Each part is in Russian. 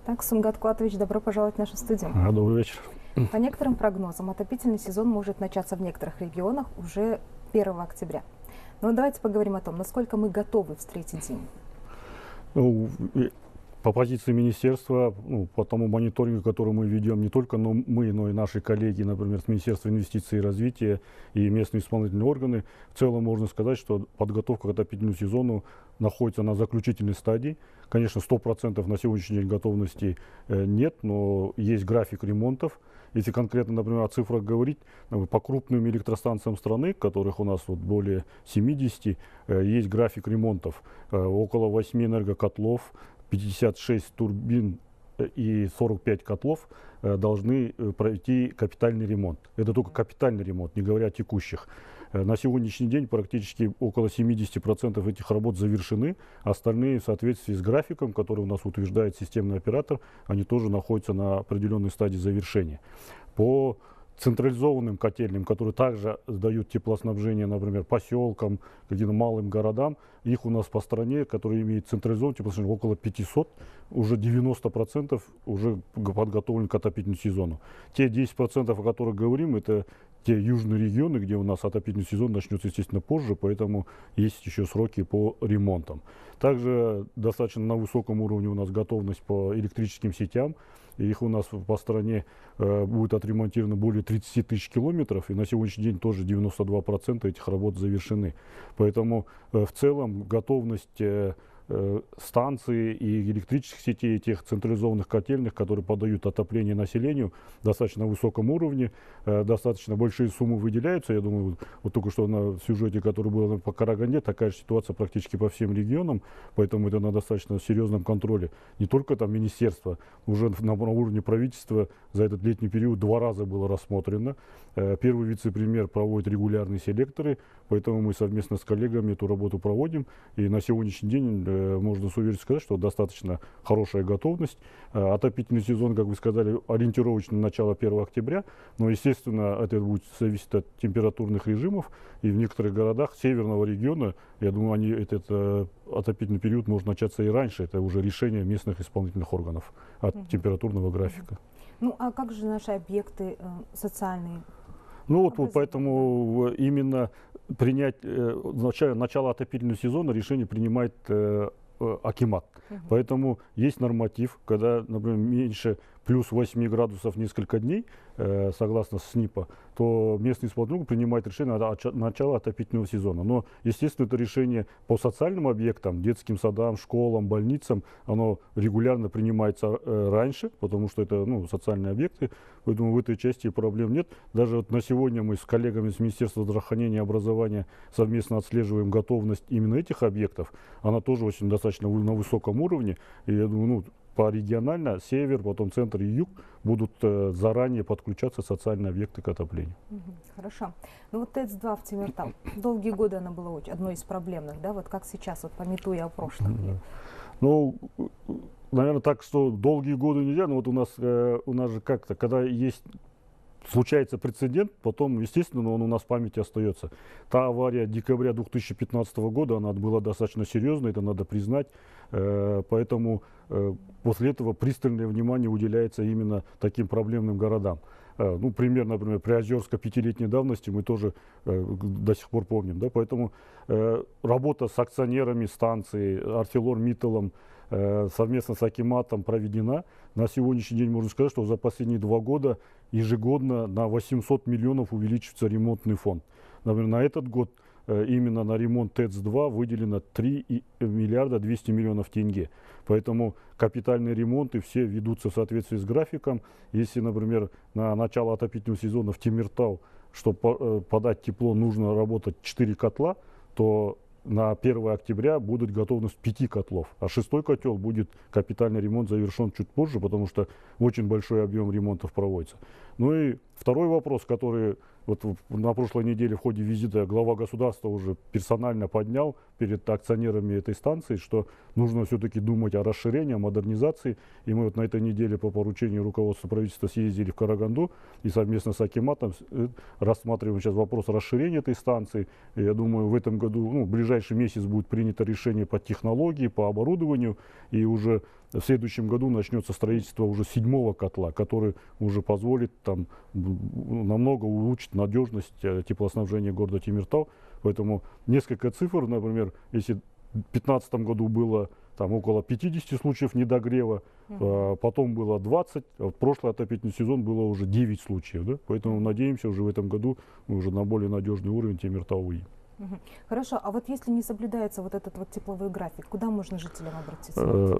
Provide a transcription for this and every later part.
Так, Сумгат Куатович, добро пожаловать в нашу студию. Добрый вечер. По некоторым прогнозам, отопительный сезон может начаться в некоторых регионах уже 1 октября. Но давайте поговорим о том, насколько мы готовы встретить зиму. Ну, по позиции министерства, по тому мониторингу, который мы ведем, не только мы, но и наши коллеги, например, с Министерства инвестиций и развития и местные исполнительные органы, в целом можно сказать, что подготовка к отопительному сезону находится на заключительной стадии. Конечно, 100% на сегодняшний день готовности нет, но есть график ремонтов. Если конкретно, например, о цифрах говорить, по крупным электростанциям страны, которых у нас более 70, есть график ремонтов. Около 8 энергокотлов, 56 турбин и 45 котлов должны пройти капитальный ремонт. Это только капитальный ремонт, не говоря о текущих. На сегодняшний день практически около 70% этих работ завершены. Остальные, в соответствии с графиком, который у нас утверждает системный оператор, они тоже находятся на определенной стадии завершения. По централизованным котельным, которые также сдают теплоснабжение, например, поселкам, каким-то малым городам, их у нас по стране, которые имеют централизованное теплоснабжение, около 500, уже 90% уже подготовлены к отопительному сезону. Те 10%, о которых говорим, это те южные регионы, где у нас отопительный сезон начнется, естественно, позже, поэтому есть еще сроки по ремонтам. Также достаточно на высоком уровне у нас готовность по электрическим сетям. Их у нас по стране будет отремонтировано более 30 тысяч километров, и на сегодняшний день тоже 92% этих работ завершены. Поэтому в целом готовность станции и электрических сетей, и тех централизованных котельных, которые подают отопление населению, достаточно высоком уровне, достаточно большие суммы выделяются. Я думаю, вот только что на сюжете, который был по Караганде, такая же ситуация практически по всем регионам, поэтому это на достаточно серьезном контроле. Не только там министерство, уже на уровне правительства за этот летний период 2 раза было рассмотрено. Первый вице-премьер проводит регулярные селекторы, поэтому мы совместно с коллегами эту работу проводим. И на сегодняшний день можно с уверенностью сказать, что достаточно хорошая готовность. Отопительный сезон, как вы сказали, ориентировочно начало 1 октября, но, естественно, это будет зависеть от температурных режимов. И в некоторых городах северного региона, я думаю, этот отопительный период может начаться и раньше. Это уже решение местных исполнительных органов от температурного графика. Ну, а как же наши объекты социальные? Ну вот поэтому именно принять начало отопительного сезона решение принимает акимат. Поэтому есть норматив, когда, например, меньше плюс 8 градусов несколько дней, согласно СНИПа, то местный исполнитель принимает решение на начало отопительного сезона. Но, естественно, это решение по социальным объектам, детским садам, школам, больницам, оно регулярно принимается раньше, потому что это социальные объекты, поэтому в этой части проблем нет. Даже вот на сегодня мы с коллегами с Министерства здравоохранения и образования совместно отслеживаем готовность именно этих объектов. Она тоже очень достаточно на высоком уровне. И я думаю, порегионально север, потом центр и юг будут заранее подключаться социальные объекты к отоплению. Хорошо. Ну вот ТЭЦ-2 в Темиртау. Долгие годы она была одной из проблемных, да? Вот как сейчас, вот памятуя о прошлом? Ну, наверное, так, что долгие годы нельзя, но вот у нас же как-то, когда случается прецедент, потом, естественно, он у нас в памяти остается. Та авария декабря 2015 года, она была достаточно серьезной, это надо признать. Поэтому после этого пристальное внимание уделяется именно таким проблемным городам. Пример, например, Приозерска 5-летней давности мы тоже до сих пор помним. Да? Поэтому работа с акционерами станции, ArcelorMittal, совместно с акиматом проведена. На сегодняшний день можно сказать, что за последние 2 года ежегодно на 800 миллионов увеличивается ремонтный фонд. Например, на этот год именно на ремонт ТЭЦ-2 выделено 3 миллиарда 200 миллионов тенге. Поэтому капитальные ремонты все ведутся в соответствии с графиком. Если, например, на начало отопительного сезона в Темиртау, чтобы подать тепло, нужно работать 4 котла, то на 1 октября будет готовность 5 котлов, а 6-й котел будет капитальный ремонт завершен чуть позже, потому что очень большой объем ремонтов проводится. Ну и второй вопрос, который вот на прошлой неделе в ходе визита глава государства уже персонально поднял перед акционерами этой станции, что нужно все-таки думать о расширении, о модернизации. И мы вот на этой неделе по поручению руководства правительства съездили в Караганду и совместно с акиматом рассматриваем сейчас вопрос расширения этой станции. И я думаю, в этом году, в ближайший месяц будет принято решение по технологии, по оборудованию, и уже в следующем году начнется строительство уже 7-го котла, который уже позволит там намного улучшить надежность теплоснабжения города Темиртау. Поэтому несколько цифр, например, если в 2015 году было там около 50 случаев недогрева, потом было 20, а в прошлый отопительный сезон было уже 9 случаев. Да? Поэтому надеемся, уже в этом году мы уже на более надежный уровень Темиртау выйдем. Хорошо, а вот если не соблюдается вот этот вот тепловой график, куда можно жителям обратиться?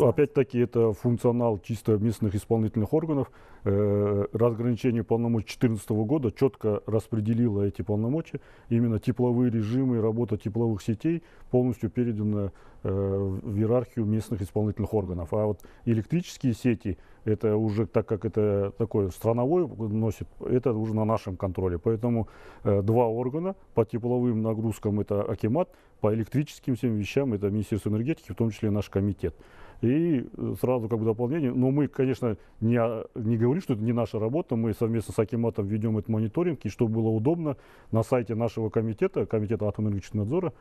Опять-таки это функционал чисто местных исполнительных органов. Разграничение полномочий 2014 года четко распределило эти полномочия. Именно тепловые режимы, работа тепловых сетей полностью передана в иерархию местных исполнительных органов. А вот электрические сети, это уже, так как это такой страновой носит, это уже на нашем контроле. Поэтому два органа по тепловым нагрузкам — это Акимат, по электрическим всем вещам — это Министерство энергетики, в том числе наш комитет. И сразу как бы дополнение, но мы, конечно, не говорим, что это не наша работа, мы совместно с Акиматом ведем этот мониторинг, и чтобы было удобно, на сайте нашего комитета, Комитета атомно-энергетического надзора,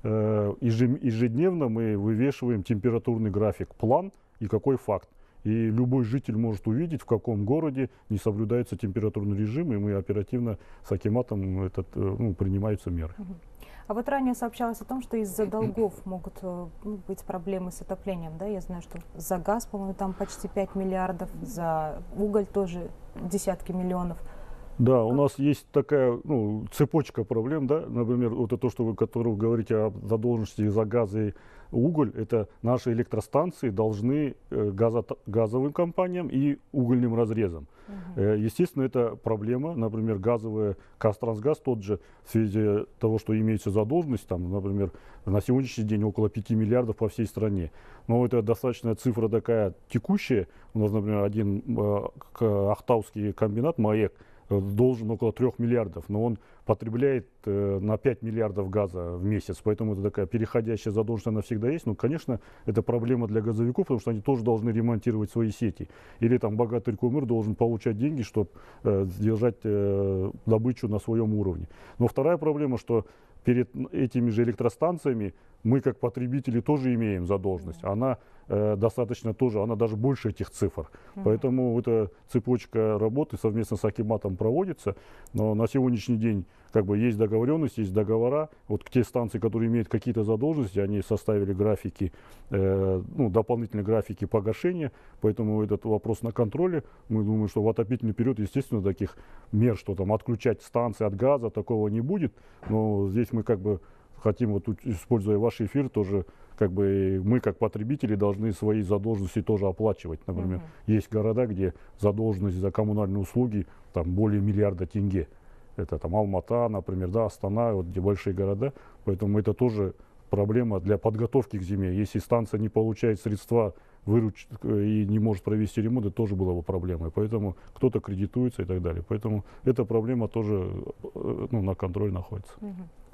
ежедневно мы вывешиваем температурный график, план и какой факт. И любой житель может увидеть, в каком городе не соблюдается температурный режим, и мы оперативно с Акиматом принимаются меры. А вот ранее сообщалось о том, что из-за долгов могут быть проблемы с отоплением. Да? Я знаю, что за газ, по-моему, там почти 5 миллиардов, за уголь тоже десятки миллионов. Да, у нас есть такая цепочка проблем, да, например, вот это то, что вы говорите о задолженности за газ и уголь, это наши электростанции должны газовым компаниям и угольным разрезам. Естественно, это проблема, например, газовые, Казтрансгаз тот же, в связи того, что имеется задолженность, там, например, на сегодняшний день около 5 миллиардов по всей стране. Но это достаточно цифра такая текущая. У нас, например, один ахтауский комбинат МАЭК должен около 3 миллиардов, но он потребляет на 5 миллиардов газа в месяц, поэтому это такая переходящая задолженность, она всегда есть. Но, конечно, это проблема для газовиков, потому что они тоже должны ремонтировать свои сети. Или там богатый Кумыр должен получать деньги, чтобы держать добычу на своем уровне. Но вторая проблема, что перед этими же электростанциями мы, как потребители, тоже имеем задолженность. Она достаточно тоже, она даже больше этих цифр. Поэтому эта цепочка работы совместно с Акиматом проводится. Но на сегодняшний день как бы есть договоренность, есть договора. Вот те станции, которые имеют какие-то задолженности, они составили графики, дополнительные графики погашения. Поэтому этот вопрос на контроле. Мы думаем, что в отопительный период, естественно, таких мер, что там отключать станции от газа, такого не будет. Но здесь мы как бы хотим, вот используя ваш эфир, тоже как бы мы, как потребители, должны свои задолженности тоже оплачивать. Например, есть города, где задолженность за коммунальные услуги там более миллиарда тенге. Это там Алмата, например, да, Астана, вот где большие города. Поэтому это тоже проблема для подготовки к зиме. Если станция не получает средства выручить и не может провести ремонт, это тоже была бы проблемой. Поэтому кто-то кредитуется и так далее. Поэтому эта проблема тоже на контроле находится.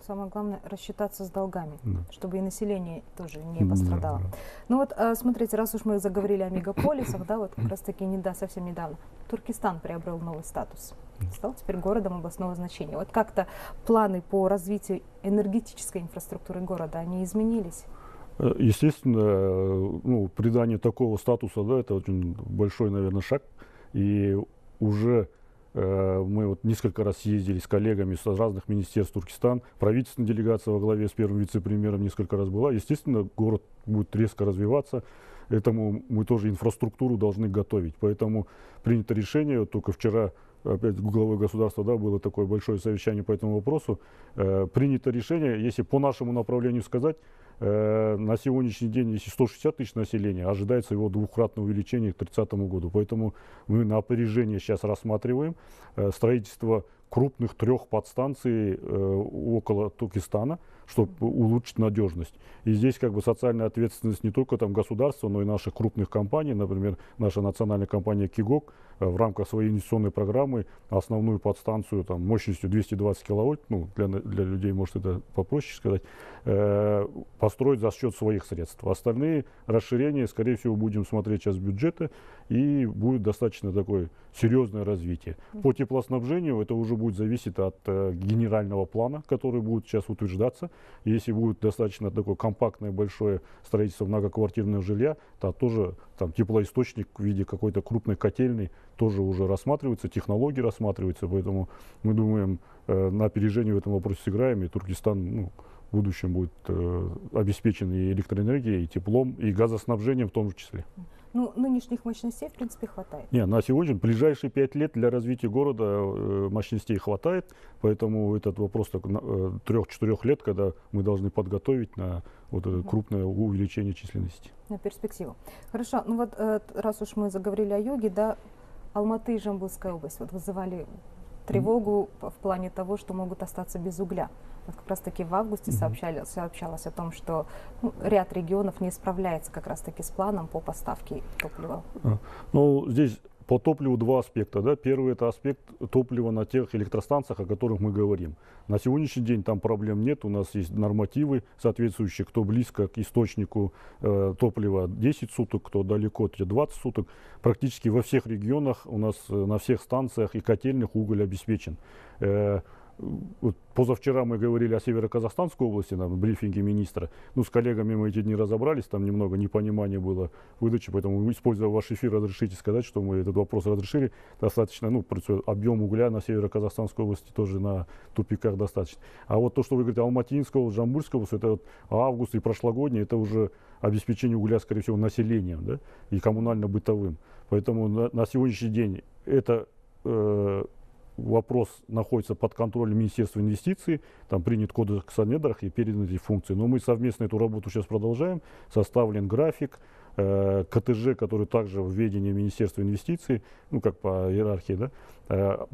Самое главное — рассчитаться с долгами, чтобы и население тоже не пострадало. Ну вот, смотрите, раз уж мы заговорили о мегаполисах, да, вот как раз таки совсем недавно Туркестан приобрел новый статус. Стал теперь городом областного значения. Вот как-то планы по развитию энергетической инфраструктуры города, они изменились? Естественно, придание такого статуса, да, это очень большой, наверное, шаг. И уже мы вот несколько раз ездили с коллегами с разных министерств Туркестан. Правительственная делегация во главе с первым вице-премьером несколько раз была. Естественно, город будет резко развиваться. Этому мы тоже инфраструктуру должны готовить. Поэтому принято решение, вот только вчера опять с главой государства, да, было такое большое совещание по этому вопросу. Принято решение, если по нашему направлению сказать, на сегодняшний день, если 160 тысяч населения, ожидается его двукратное увеличение к 2030 году. Поэтому мы на опережение сейчас рассматриваем строительство крупных 3 подстанций около Туркестана, чтобы улучшить надежность. И здесь как бы социальная ответственность не только там государства, но и наших крупных компаний. Например, наша национальная компания Кигок в рамках своей инвестиционной программы основную подстанцию там, мощностью 220 киловольт, для людей, может, это попроще сказать, построить за счет своих средств. Остальные расширения, скорее всего, будем смотреть сейчас бюджета, и будет достаточно такое серьезное развитие. По теплоснабжению это уже будет зависеть от генерального плана, который будет сейчас утверждаться. Если будет достаточно такое компактное большое строительство многоквартирного жилья, то тоже там теплоисточник в виде какой-то крупной котельной тоже уже рассматривается, технологии рассматриваются, поэтому мы думаем, на опережение в этом вопросе сыграем, и Туркестан в будущем будет обеспечен и электроэнергией, и теплом, и газоснабжением в том числе. Ну, нынешних мощностей, в принципе, хватает. Не, на сегодня, в ближайшие 5 лет для развития города мощностей хватает, поэтому этот вопрос 3-4 лет, когда мы должны подготовить на вот это крупное увеличение численности. На перспективу. Хорошо, ну вот раз уж мы заговорили о юге, да, Алматы и Жамбылская область вот вызывали тревогу в плане того, что могут остаться без угля. Вот как раз таки в августе сообщалось о том, что ряд регионов не справляется как раз таки с планом по поставке топлива. Ну, здесь по топливу два аспекта. Да? Первый — это аспект топлива на тех электростанциях, о которых мы говорим. На сегодняшний день там проблем нет. У нас есть нормативы соответствующие, кто близко к источнику топлива 10 суток, кто далеко 20 суток. Практически во всех регионах у нас на всех станциях и котельных уголь обеспечен. Вот позавчера мы говорили о Северо-Казахстанской области на брифинге министра. Ну, с коллегами мы эти дни разобрались, там немного непонимания было выдачи, поэтому, используя ваш эфир, разрешите сказать, что мы этот вопрос разрешили. Достаточно, объем угля на Северо-Казахстанской области тоже на тупиках достаточно. А вот то, что вы говорите, Алматинская область, Жамбылская область, это вот август и прошлогодний, это уже обеспечение угля, скорее всего, населением, да, и коммунально-бытовым. Поэтому на сегодняшний день это вопрос находится под контролем Министерства инвестиций, там принят кодекс о недрах и переданы эти функции. Но мы совместно эту работу сейчас продолжаем, составлен график, КТЖ, который также в ведении Министерства инвестиций, как по иерархии, да,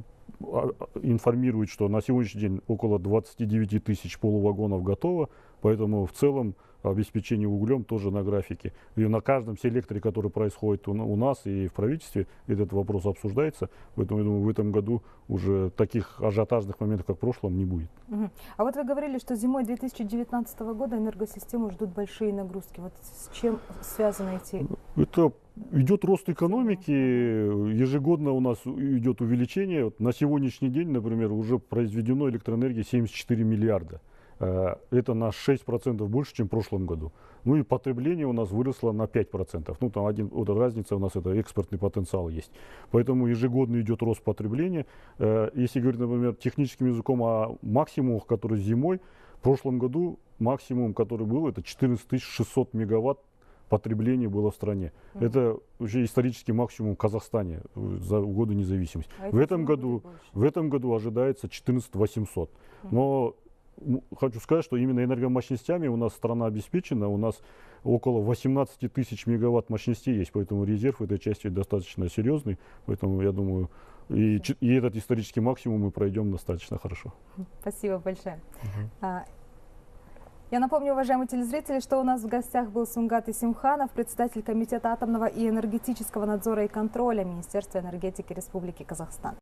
информирует, что на сегодняшний день около 29 тысяч полувагонов готово, поэтому в целом обеспечение углем тоже на графике. И на каждом селекторе, который происходит у нас и в правительстве, этот вопрос обсуждается. Поэтому, я думаю, в этом году уже таких ажиотажных моментов, как в прошлом, не будет. А вот вы говорили, что зимой 2019 года энергосистему ждут большие нагрузки. Вот с чем связаны эти? Это идет рост экономики, ежегодно у нас идет увеличение. Вот на сегодняшний день, например, уже произведено электроэнергии 74 миллиарда. Это на 6% больше, чем в прошлом году. Ну и потребление у нас выросло на 5%. Ну там разница у нас, это экспортный потенциал есть. Поэтому ежегодно идет рост потребления. Если говорить, например, техническим языком о максимумах, которые зимой, в прошлом году максимум, который был, это 14 600 мегаватт потребления было в стране. Это уже исторический максимум в Казахстане за годы независимости. В этом году ожидается 14 800. Но хочу сказать, что именно энергомощностями у нас страна обеспечена. У нас около 18 тысяч мегаватт мощностей есть, поэтому резерв в этой части достаточно серьезный. Поэтому я думаю, и этот исторический максимум мы пройдем достаточно хорошо. Спасибо большое. Я напомню, уважаемые телезрители, что у нас в гостях был Сунгат Исимханов, председатель Комитета атомного и энергетического надзора и контроля Министерства энергетики Республики Казахстан.